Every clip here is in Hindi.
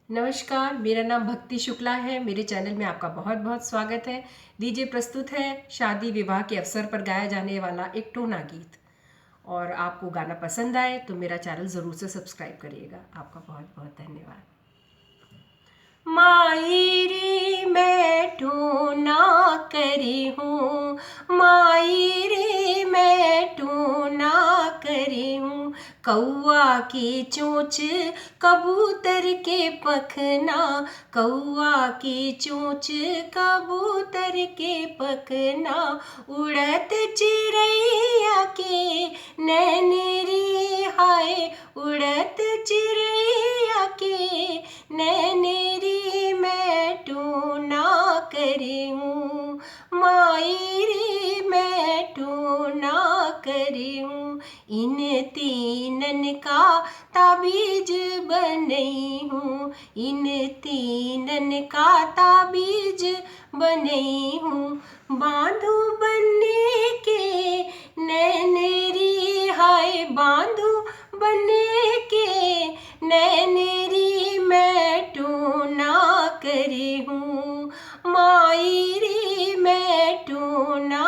नमस्कार, मेरा नाम भक्ति शुक्ला है। मेरे चैनल में आपका बहुत बहुत स्वागत है। लीजिए प्रस्तुत है शादी विवाह के अवसर पर गाया जाने वाला एक टोना गीत। और आपको गाना पसंद आए तो मेरा चैनल ज़रूर से सब्सक्राइब करिएगा। आपका बहुत बहुत धन्यवाद। माई रे मैं टोना करी हूँ, माई रे मैं टोना करी हूँ। कौआ की चोंच कबूतर के पखना, कौआ की चोंच कबूतर के पखना। उड़त चिड़ैया के नैनेरी हाय, उड़त चिड़ैया के नैनेरी मैं टोना करी हूँ, माई रे मैं टोना करी हूँ। इन तीनन का ताबीज बनई हूँ, इन तीनन का ताबीज बनई हूँ। बांधू बनने के नैनेरी हाय, बांधू बनने के नैनेरी मैं टोना करी हूँ, माई रे मैं टोना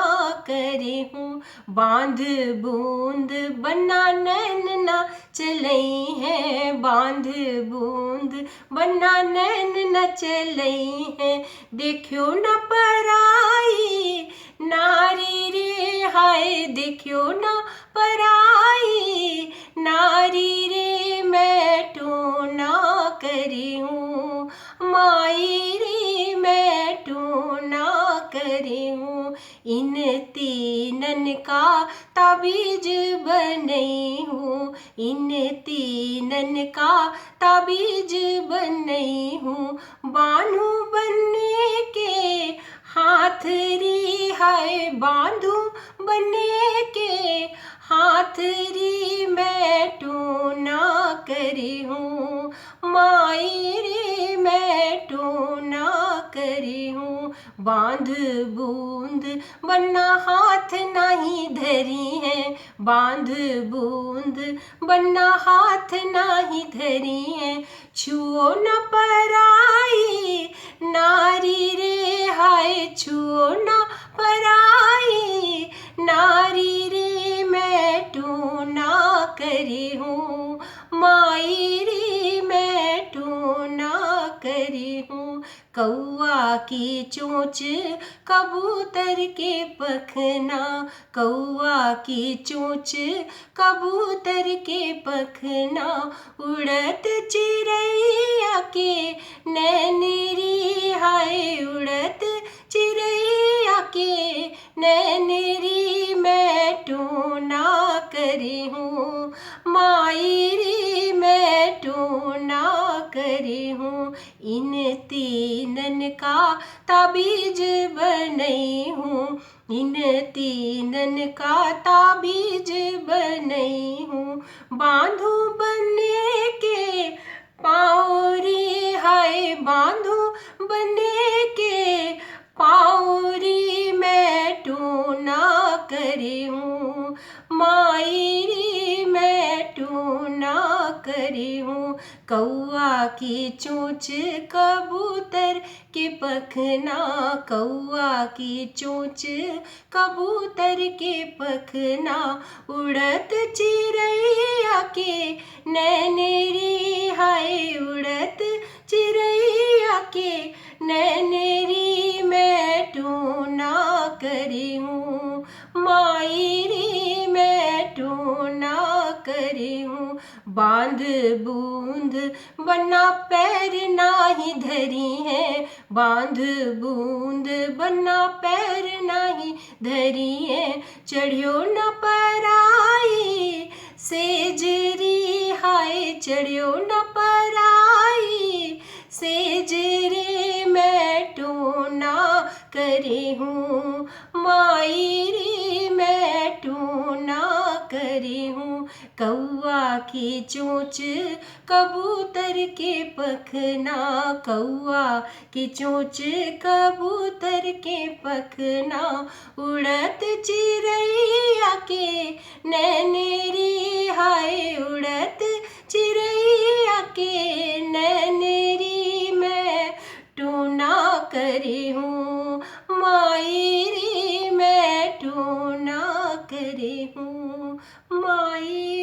करी हूँ। बांध बूंद बन्ना नैन ना चलई है, बांध बूंद बन्ना नैन न चलई है। देखियो न पराई नारी रे हाय, देखियो न पराई नारी रे मैं टोना करी हूँ, माई रे मैं टोना करी हूँ। इन तीनन का ताबीज बनई हूँ, इन तीनन का ताबीज बनई हूँ। बांधू बनने के हाथ री हाय, बांधू बनने के हाथ री मैं टोना करी हूँ, माई रे मैं टोना करी हूँ। बांध बूंद बन्ना हाथ नहीं धरी है, बांध बूंद बन्ना हाथ नहीं धरी है। छुओ न पराई नारी रे हाय, छुओ न पराई नारी रे मैं टोना करी हूँ, माई रे मैं टोना करी हूँ। कौआ की चोंच कबूतर के पखना, कौआ की चोंच कबूतर के पखना। उड़त चिड़ैया के नैनेरी हाय, उड़त चिड़ैया के नैनेरी मैं टोना करी हूँ, माई रे मैं टोना करी हूँ। इन तीनन का ताबीज बनई हूँ, इन तीनन का ताबीज बनई हूँ। बांधू बनने के पाँवरी हाय, बांधू बनने के पाँवरी मैं टोना करी हूँ, माई रे मैं टोना करी हूँ। कौआ की चोंच कबूतर के पखना, कौआ की चोंच कबूतर के पखना। उड़त चिड़ैया के नैनेरी हाय, उड़त चिड़ैया के नैनेरी मैं टोना करी हूँ, माई रे मैं टोना करी हूँ। बांध बूंद बन्ना पैर नाही धरी है, बांध बूंद बन्ना पैर नाही धरी है। चढ़ियो न पराई सेजरी हाय, चढ़ियो न पराई सेजरी मैं टोना करी हूँ, माई रे मैं टोना करी हूँ। कौआ की चोंच कबूतर के पखना, कौआ की चोंच कबूतर के पखना। उड़त चिड़ैया के नैनेरी हाय, उड़त चिड़ैया के नैनेरी करे हूँ, माई रे मैं टोना करे हूँ, माई